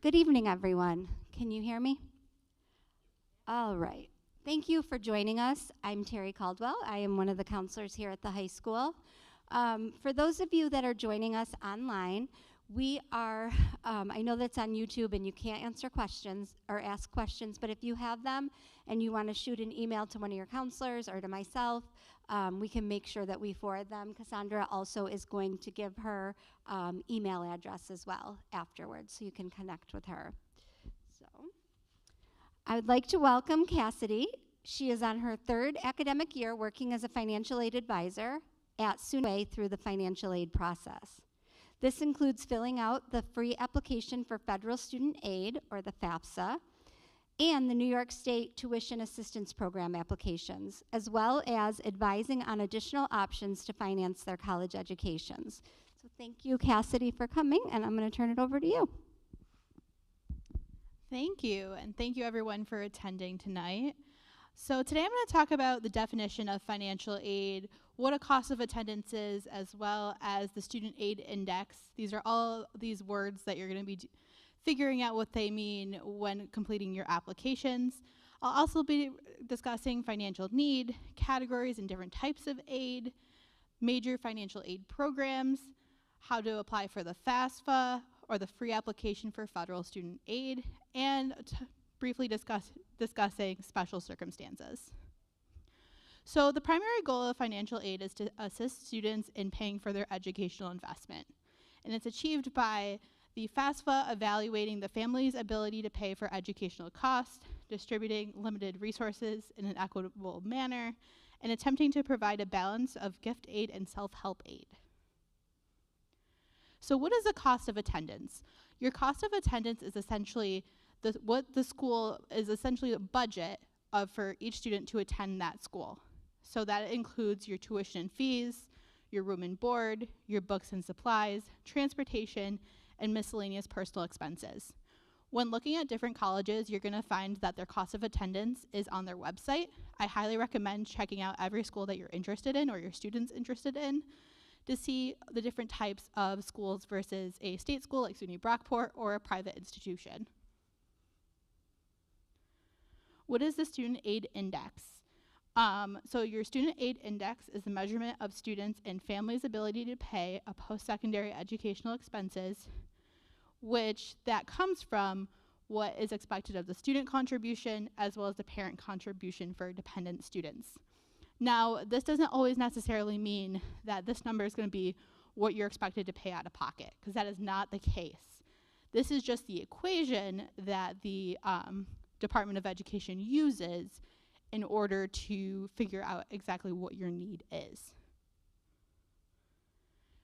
Good evening, everyone. Can you hear me? All right. Thank you for joining us. I'm Terry Caldwell. I am one of the counselors here at the high school. For those of you that are joining us online, we are, I know that's on YouTube and you can't answer questions or ask questions, but if you have them and you want to shoot an email to one of your counselors or to myself, we can make sure that we forward them. Cassandra also is going to give her email address as well afterwards, so you can connect with her. So, I would like to welcome Cassidy. She is on her third academic year working as a financial aid advisor at SUNY through the financial aid process. This includes filling out the free application for federal student aid, or the FAFSA, and the New York State Tuition Assistance Program applications, as well as advising on additional options to finance their college educations. So thank you, Cassidy, for coming, and I'm going to turn it over to you. Thank you, and thank you everyone for attending tonight. So today I'm going to talk about the definition of financial aid, what a cost of attendance is, as well as the student aid index. These are all these words that you're going to be figuring out what they mean when completing your applications. I'll also be discussing financial need, categories and different types of aid, major financial aid programs, how to apply for the FAFSA, or the free application for federal student aid, and briefly discussing special circumstances. So the primary goal of financial aid is to assist students in paying for their educational investment. And it's achieved by the FAFSA evaluating the family's ability to pay for educational costs, distributing limited resources in an equitable manner, and attempting to provide a balance of gift aid and self-help aid. So what is the cost of attendance? Your cost of attendance is essentially what the school is essentially a budget for each student to attend that school. So that includes your tuition and fees, your room and board, your books and supplies, transportation, and miscellaneous personal expenses. When looking at different colleges, you're going to find that their cost of attendance is on their website. I highly recommend checking out every school that you're interested in or your students interested in to see the different types of schools versus a state school like SUNY Brockport or a private institution. What is the student aid index? So your student aid index is the measurement of students and families' ability to pay a post-secondary educational expenses, which that comes from what is expected of the student contribution as well as the parent contribution for dependent students. Now, this doesn't always necessarily mean that this number is going to be what you're expected to pay out of pocket, because that is not the case. This is just the equation that the Department of Education uses in order to figure out exactly what your need is.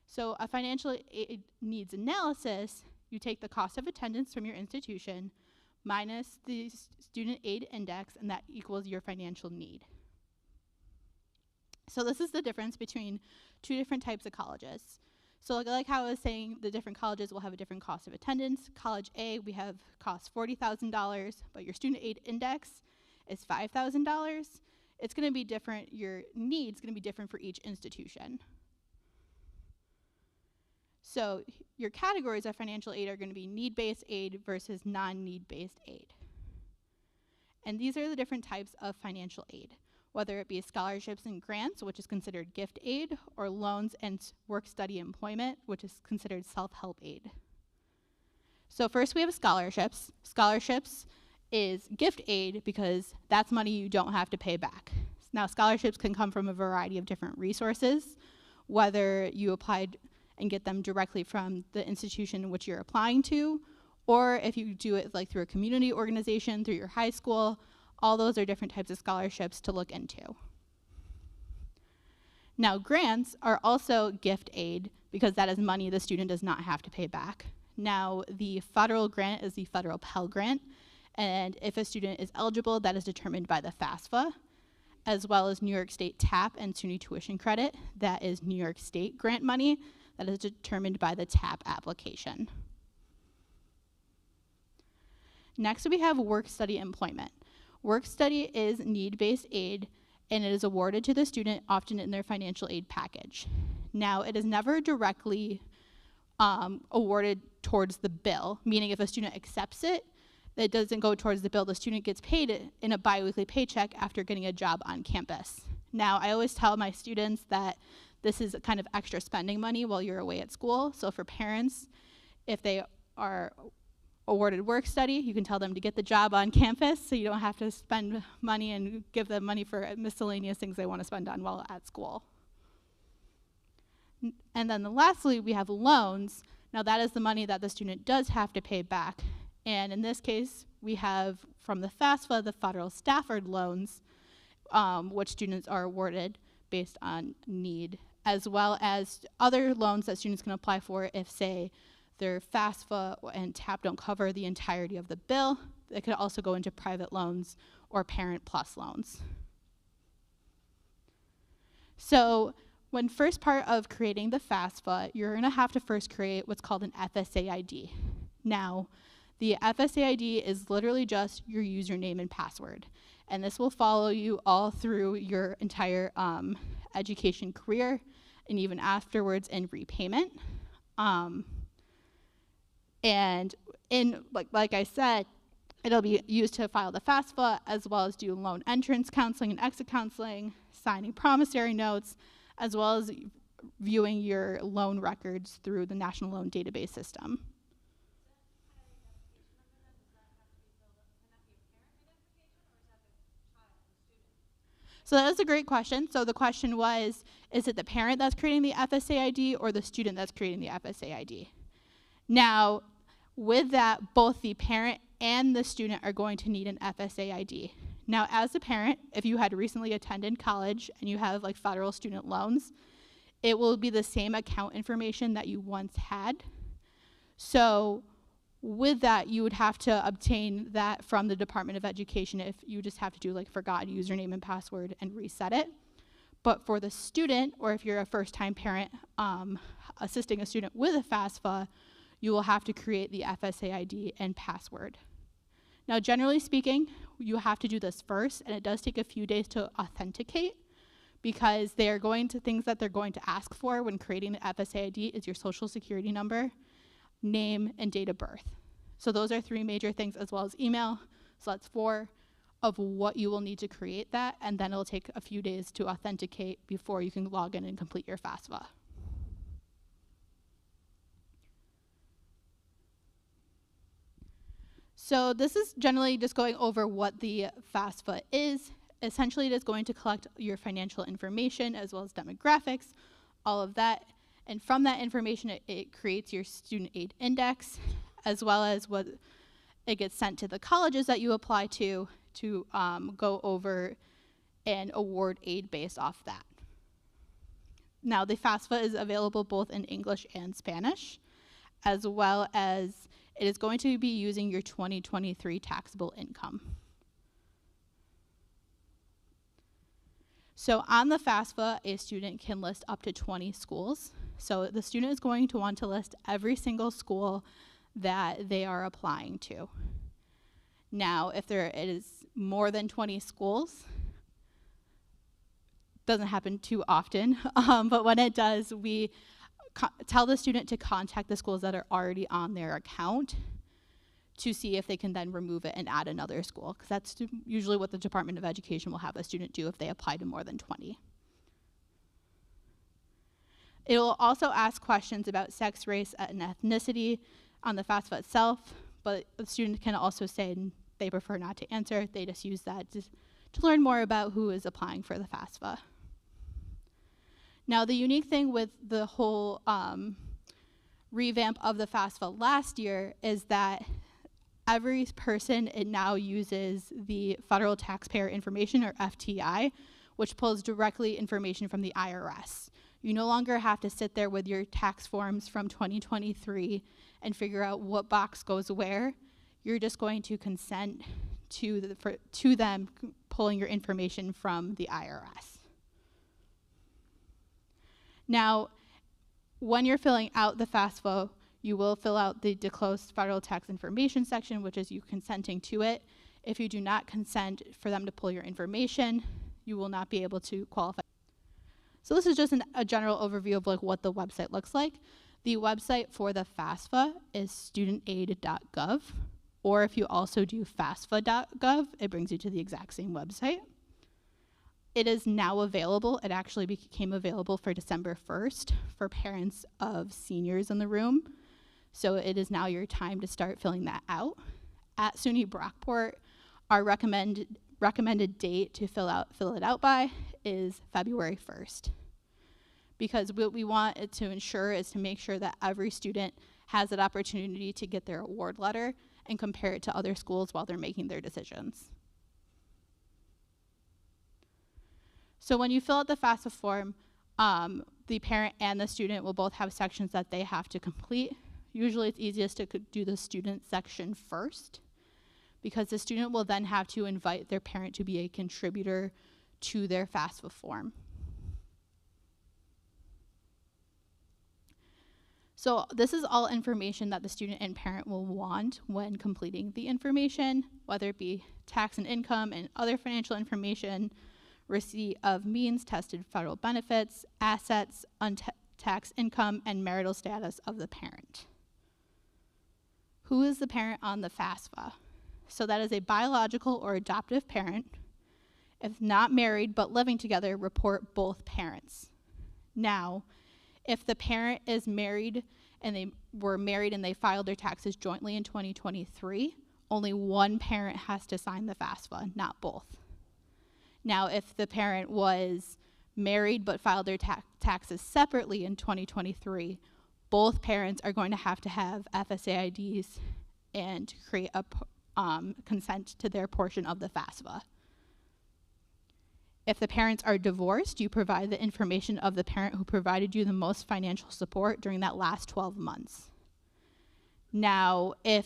So a financial aid needs analysis, you take the cost of attendance from your institution minus the student aid index, and that equals your financial need. So this is the difference between two different types of colleges. So like how I was saying, the different colleges will have a different cost of attendance. College A, we have cost $40,000, but your student aid index is $5,000. It's going to be different. Your needs going to be different for each institution. So your categories of financial aid are going to be need-based aid versus non-need-based aid. And these are the different types of financial aid, whether it be scholarships and grants, which is considered gift aid, or loans and work study employment, which is considered self-help aid. So first we have scholarships. Scholarships is gift aid because that's money you don't have to pay back. Now scholarships can come from a variety of different resources, whether you applied and get them directly from the institution in which you're applying to, or if you do it like through a community organization, through your high school. All those are different types of scholarships to look into. Now, grants are also gift aid because that is money the student does not have to pay back. Now, the federal grant is the federal Pell Grant, and if a student is eligible, that is determined by the FAFSA, as well as New York State TAP and SUNY tuition credit. That is New York State grant money that is determined by the TAP application. Next, we have work study employment. Work study is need-based aid, and it is awarded to the student often in their financial aid package. Now, it is never directly awarded towards the bill, meaning if a student accepts it, that doesn't go towards the bill. The student gets paid it in a biweekly paycheck after getting a job on campus. Now, I always tell my students that this is kind of extra spending money while you're away at school. So for parents, if they are awarded work study, you can tell them to get the job on campus so you don't have to spend money and give them money for miscellaneous things they want to spend on while at school. And then lastly, we have loans. Now that is the money that the student does have to pay back. And in this case, we have from the FAFSA, the Federal Stafford loans, which students are awarded based on need, as well as other loans that students can apply for if, say, their FAFSA and TAP don't cover the entirety of the bill. They could also go into private loans or Parent Plus loans. So when first part of creating the FAFSA, you're going to have to first create what's called an FSA ID. Now, the FSA ID is literally just your username and password. And this will follow you all through your entire education career and even afterwards in repayment. And like I said, it'll be used to file the FAFSA as well as do loan entrance counseling and exit counseling, signing promissory notes, as well as viewing your loan records through the National Loan Database System. So that is a great question. So the question was, is it the parent that's creating the FSA ID or the student that's creating the FSA ID? Now, with that, both the parent and the student are going to need an FSA ID. Now, as a parent, if you had recently attended college and you have like federal student loans, it will be the same account information that you once had. So with that, you would have to obtain that from the Department of Education if you just have to do like forgot username and password and reset it. But for the student, or if you're a first-time parent assisting a student with a FAFSA, you will have to create the FSA ID and password. Now, generally speaking, you have to do this first, and it does take a few days to authenticate because they are going to, things that they're going to ask for when creating the FSA ID is your social security number, name, and date of birth. So those are three major things, as well as email. So that's 4 of what you will need to create that, and then it'll take a few days to authenticate before you can log in and complete your FAFSA. So this is generally just going over what the FAFSA is. Essentially, it is going to collect your financial information as well as demographics, all of that. And from that information, it creates your student aid index, as well as what it gets sent to the colleges that you apply to go over and award aid based off that. Now, the FAFSA is available both in English and Spanish, as well as it is going to be using your 2023 taxable income. So on the FAFSA, a student can list up to 20 schools. So the student is going to want to list every single school that they are applying to. Now, if there is more than 20 schools, doesn't happen too often, but when it does, we tell the student to contact the schools that are already on their account to see if they can then remove it and add another school, because that's usually what the Department of Education will have a student do if they apply to more than 20. It will also ask questions about sex, race, and ethnicity on the FAFSA itself, but the student can also say they prefer not to answer. They just use that to learn more about who is applying for the FAFSA. Now, the unique thing with the whole revamp of the FAFSA last year is that every person, it now uses the Federal Taxpayer Information, or FTI, which pulls directly information from the IRS. You no longer have to sit there with your tax forms from 2023 and figure out what box goes where. You're just going to consent to them pulling your information from the IRS. Now, when you're filling out the FAFSA, you will fill out the disclosed federal tax information section, which is you consenting to it. If you do not consent for them to pull your information, you will not be able to qualify. So this is just a general overview of like what the website looks like. The website for the FAFSA is studentaid.gov, or if you also do FAFSA.gov, it brings you to the exact same website. It is now available. It actually became available for December 1st for parents of seniors in the room. So it is now your time to start filling that out. At SUNY Brockport, our recommended date to fill it out by is February 1st. Because what we want it to ensure is to make sure that every student has that opportunity to get their award letter and compare it to other schools while they're making their decisions. So when you fill out the FAFSA form, the parent and the student will both have sections that they have to complete. Usually it's easiest to do the student section first, because the student will then have to invite their parent to be a contributor to their FAFSA form. So this is all information that the student and parent will want when completing the information, whether it be tax and income and other financial information, receipt of means tested federal benefits, assets, untaxed income, and marital status of the parent. Who is the parent on the FAFSA? So that is a biological or adoptive parent. If not married but living together, report both parents. Now, if the parent is married and they were married and they filed their taxes jointly in 2023, only one parent has to sign the FAFSA, not both. Now, if the parent was married but filed their taxes separately in 2023, both parents are going to have FSA IDs and create a consent to their portion of the FAFSA. If the parents are divorced, you provide the information of the parent who provided you the most financial support during that last 12 months. Now, if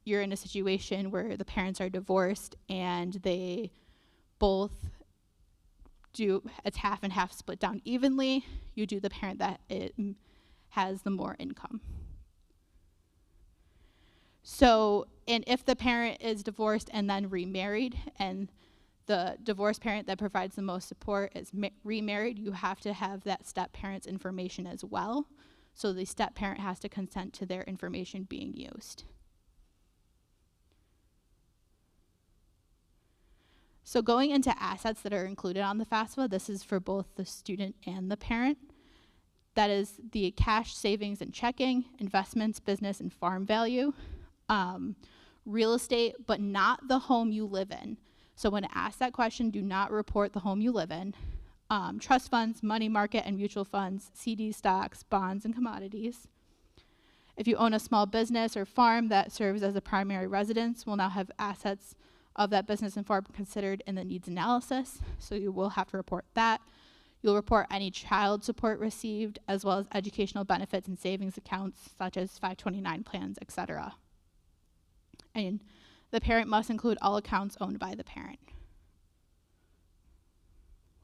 you're in a situation where the parents are divorced and they both it's half and half split down evenly, you do the parent that has the more income. So, and if the parent is divorced and then remarried, and the divorced parent that provides the most support is remarried, you have to have that step parent's information as well. So the step parent has to consent to their information being used. So going into assets that are included on the FAFSA, this is for both the student and the parent. That is the cash, savings, and checking, investments, business, and farm value, real estate, but not the home you live in. So when asked that question, do not report the home you live in. Trust funds, money market and mutual funds, CD stocks, bonds, and commodities. If you own a small business or farm that serves as a primary residence, will now have assets of that business and farm considered in the needs analysis, so you will have to report that. You'll report any child support received, as well as educational benefits and savings accounts, such as 529 plans, etc. And the parent must include all accounts owned by the parent.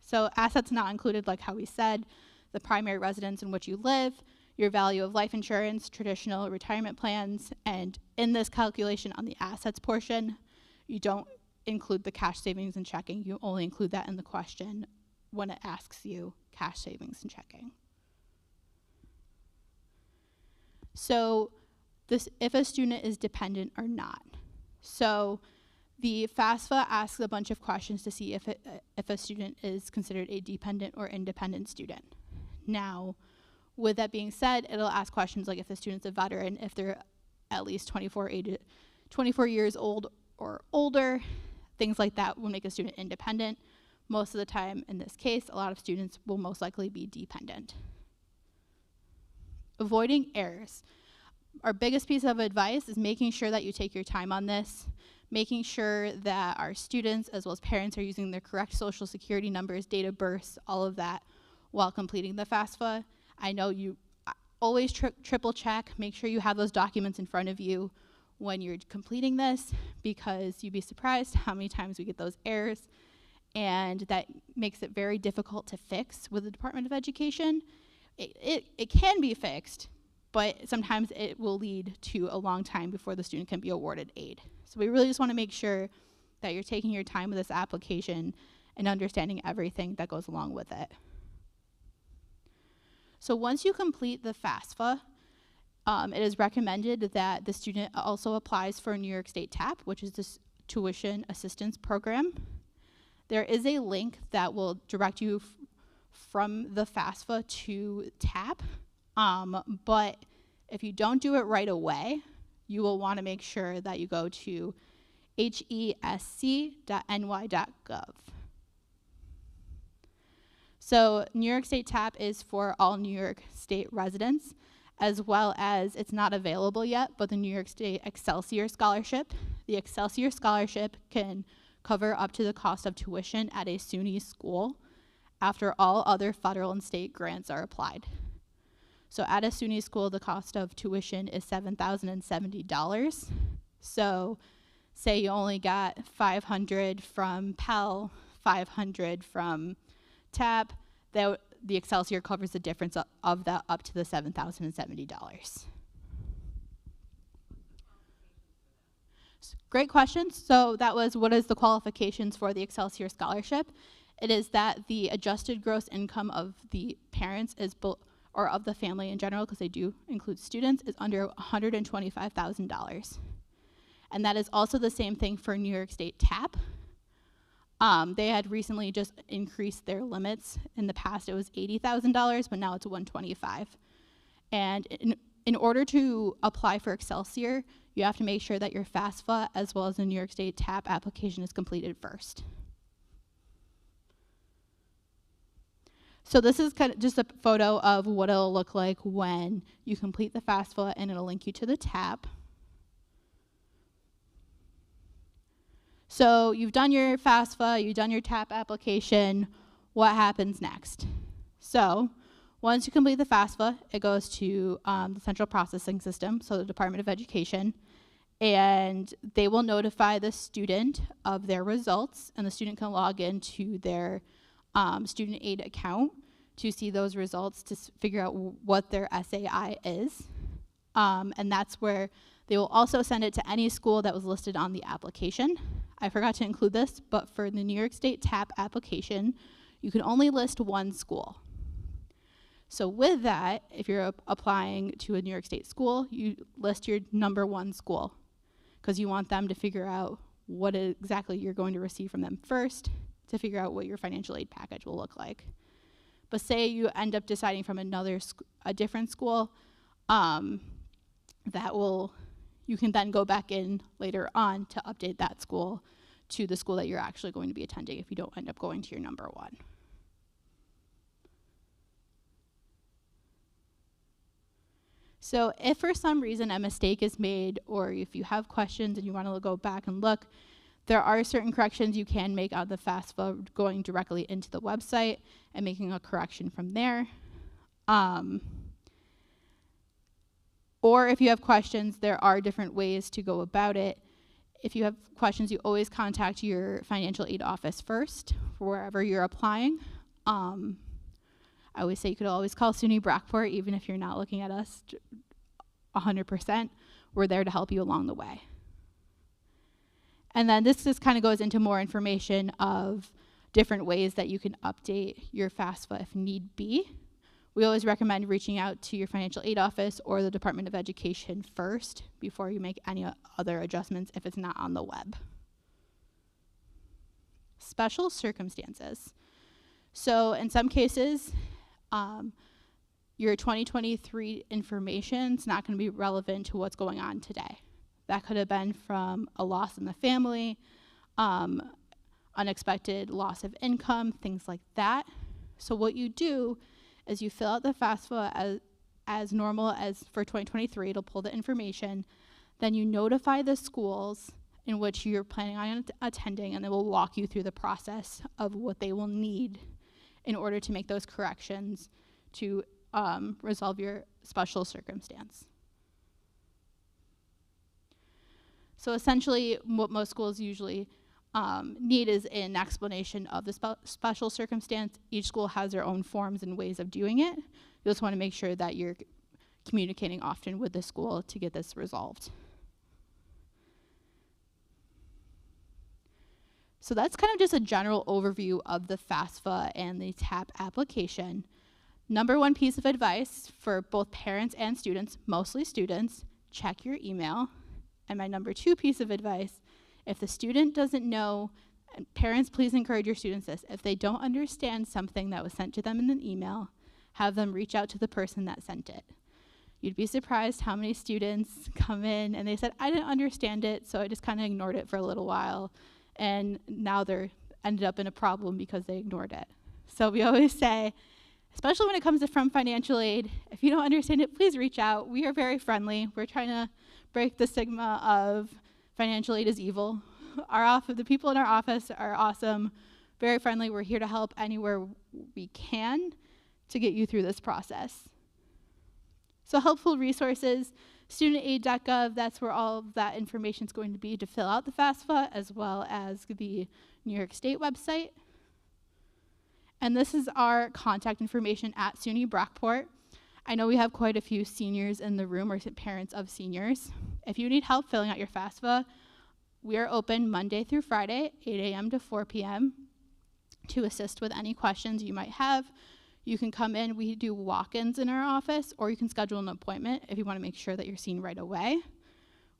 So assets not included, like how we said, the primary residence in which you live, your value of life insurance, traditional retirement plans, and in this calculation on the assets portion, you don't include the cash, savings, and checking. You only include that in the question when it asks you cash, savings, and checking. So if a student is dependent or not. So the FAFSA asks a bunch of questions to see if a student is considered a dependent or independent student. Now, with that being said, it'll ask questions like if the student's a veteran, if they're at least 24 years old or older, things like that will make a student independent. Most of the time, in this case, a lot of students will most likely be dependent. Avoiding errors. Our biggest piece of advice is making sure that you take your time on this, making sure that our students as well as parents are using their correct social security numbers, date of birth, all of that while completing the FAFSA. I know you always triple check, make sure you have those documents in front of you when you're completing this, because you'd be surprised how many times we get those errors, and that makes it very difficult to fix with the Department of Education. It can be fixed, but sometimes it will lead to a long time before the student can be awarded aid. So we really just want to make sure that you're taking your time with this application and understanding everything that goes along with it. So once you complete the FAFSA, it is recommended that the student also applies for a New York State TAP, which is this tuition assistance program. There is a link that will direct you from the FAFSA to TAP, but if you don't do it right away, you will want to make sure that you go to hesc.ny.gov. So New York State TAP is for all New York State residents, as well as it's not available yet, but the New York State Excelsior Scholarship. The Excelsior Scholarship can cover up to the cost of tuition at a SUNY school after all other federal and state grants are applied. So at a SUNY school, the cost of tuition is $7,070. So say you only got $500 from Pell, $500 from TAP, the Excelsior covers the difference of that up to the $7,070. Great question. So that was, what is the qualifications for the Excelsior Scholarship? It is that the adjusted gross income of the parents is or of the family in general, because they do include students, is under $125,000. And that is also the same thing for New York State TAP. They had recently just increased their limits. In the past, it was $80,000, but now it's $125,000. And in order to apply for Excelsior, you have to make sure that your FAFSA as well as the New York State TAP application is completed first. So this is kind of just a photo of what it'll look like when you complete the FAFSA, and it'll link you to the TAP. So you've done your FAFSA, you've done your TAP application. What happens next? So once you complete the FAFSA, it goes to the central processing system, so the Department of Education, and they will notify the student of their results, and the student can log into their student aid account to see those results to figure out what their SAI is. And that's where they will also send it to any school that was listed on the application. I forgot to include this, but for the New York State TAP application, you can only list one school. So with that, if you're applying to a New York State school, you list your number one school, because you want them to figure out what exactly you're going to receive from them first, to figure out what your financial aid package will look like. But say you end up deciding from a different school, you can then go back in later on to update that school to the school that you're actually going to be attending if you don't end up going to your number one. So if for some reason a mistake is made, or if you have questions and you want to go back and look, there are certain corrections you can make on the FAFSA going directly into the website and making a correction from there. Or if you have questions, there are different ways to go about it. If you have questions, you always contact your financial aid office first for wherever you're applying. I always say you could always call SUNY Brockport, even if you're not looking at us 100%. We're there to help you along the way. And then this just kind of goes into more information of different ways that you can update your FAFSA if need be. We always recommend reaching out to your financial aid office or the Department of Education first before you make any other adjustments if it's not on the web. Special circumstances. So in some cases, your 2023 information is not going to be relevant to what's going on today. That could have been from a loss in the family, unexpected loss of income, things like that. So what you do is you fill out the FAFSA as normal as for 2023. It'll pull the information. Then you notify the schools in which you're planning on attending, and they will walk you through the process of what they will need in order to make those corrections to resolve your special circumstance. So essentially, what most schools usually need is an explanation of the special circumstance. Each school has their own forms and ways of doing it. You just want to make sure that you're communicating often with the school to get this resolved. So that's kind of just a general overview of the FAFSA and the TAP application. Number one piece of advice for both parents and students, mostly students, check your email. And my number two piece of advice, if the student doesn't know, and parents, please encourage your students this, if they don't understand something that was sent to them in an email, have them reach out to the person that sent it. You'd be surprised how many students come in and they said, I didn't understand it, so I just kind of ignored it for a little while. And now they're ended up in a problem because they ignored it. So we always say, especially when it comes to from financial aid, if you don't understand it, please reach out. We are very friendly. We're trying to break the stigma of financial aid is evil. The people in our office are awesome, very friendly. We're here to help anywhere we can to get you through this process. So helpful resources, studentaid.gov, that's where all of that information is going to be to fill out the FAFSA, as well as the New York State website. And this is our contact information at SUNY Brockport. I know we have quite a few seniors in the room, or parents of seniors. If you need help filling out your FAFSA, we are open Monday through Friday, 8 a.m. to 4 p.m. to assist with any questions you might have. You can come in. We do walk-ins in our office, or you can schedule an appointment if you want to make sure that you're seen right away.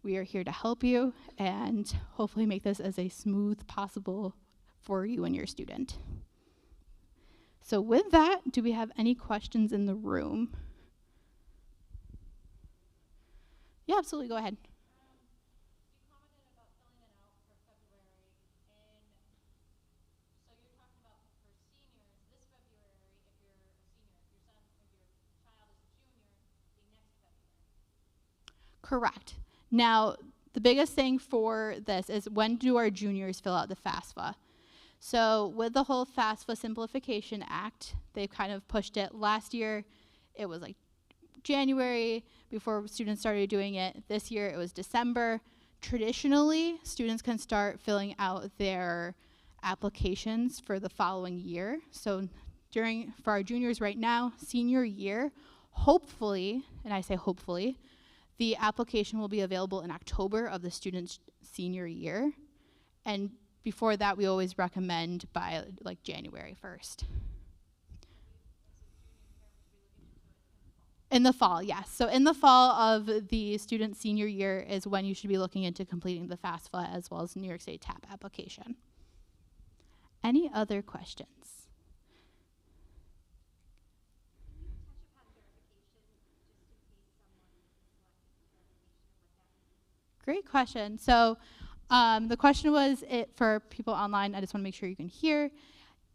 We are here to help you and hopefully make this as a smooth possible for you and your student. So with that, do we have any questions in the room? Yeah, absolutely. Go ahead. Correct. Now, the biggest thing for this is, when do our juniors fill out the FAFSA? So with the whole FAFSA Simplification Act, they've kind of pushed it. Last year, it was like January before students started doing it. This year, it was December. Traditionally, students can start filling out their applications for the following year. So for our juniors right now, senior year, hopefully, and I say hopefully, the application will be available in October of the student's senior year. And before that, we always recommend by like January 1st. In the fall, yes. So in the fall of the student's senior year is when you should be looking into completing the FAFSA as well as New York State TAP application. Any other questions? Great question. So the question was, for people online, I just want to make sure you can hear,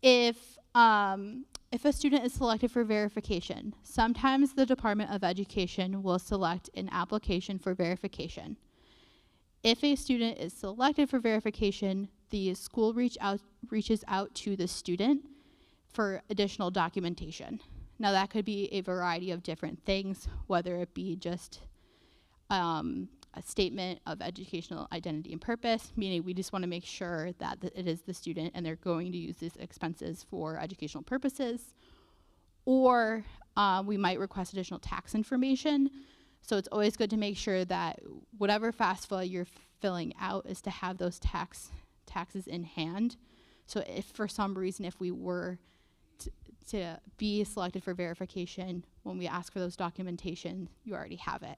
if a student is selected for verification, sometimes the Department of Education will select an application for verification. If a student is selected for verification, the school reaches out to the student for additional documentation. Now that could be a variety of different things, whether it be just a statement of educational identity and purpose, meaning we just want to make sure that it is the student and they're going to use these expenses for educational purposes. Or we might request additional tax information. So it's always good to make sure that whatever FAFSA you're filling out is to have those taxes in hand. So if for some reason, if we were to be selected for verification, when we ask for those documentation, you already have it.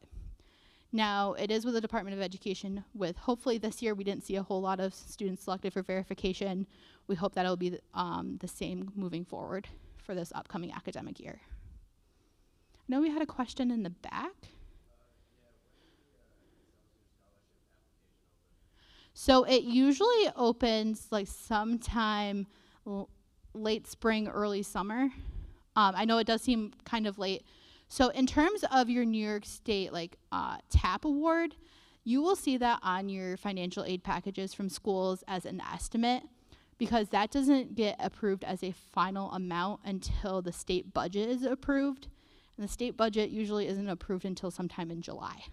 Now, it is with the Department of Education. With hopefully this year, we didn't see a whole lot of students selected for verification. We hope that it'll be the same moving forward for this upcoming academic year. I know we had a question in the back. So it usually opens like sometime late spring, early summer. I know it does seem kind of late. So in terms of your New York State TAP award, you will see that on your financial aid packages from schools as an estimate, because that doesn't get approved as a final amount until the state budget is approved. And the state budget usually isn't approved until sometime in July.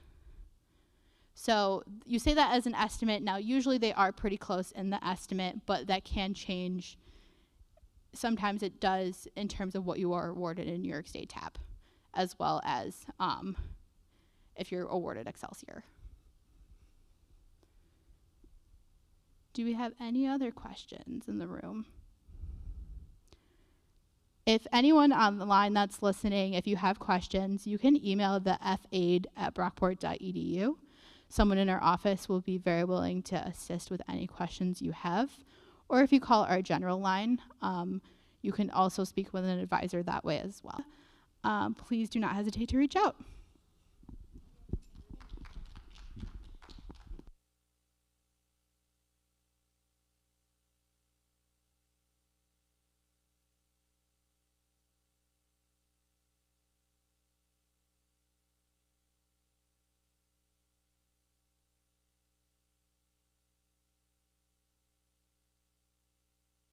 So you say that as an estimate. Now, usually they are pretty close in the estimate, but that can change. Sometimes it does in terms of what you are awarded in New York State TAP, as well as if you're awarded Excelsior. Do we have any other questions in the room? If anyone on the line that's listening, if you have questions, you can email the faid@brockport.edu. Someone in our office will be very willing to assist with any questions you have. Or if you call our general line, you can also speak with an advisor that way as well. Please do not hesitate to reach out.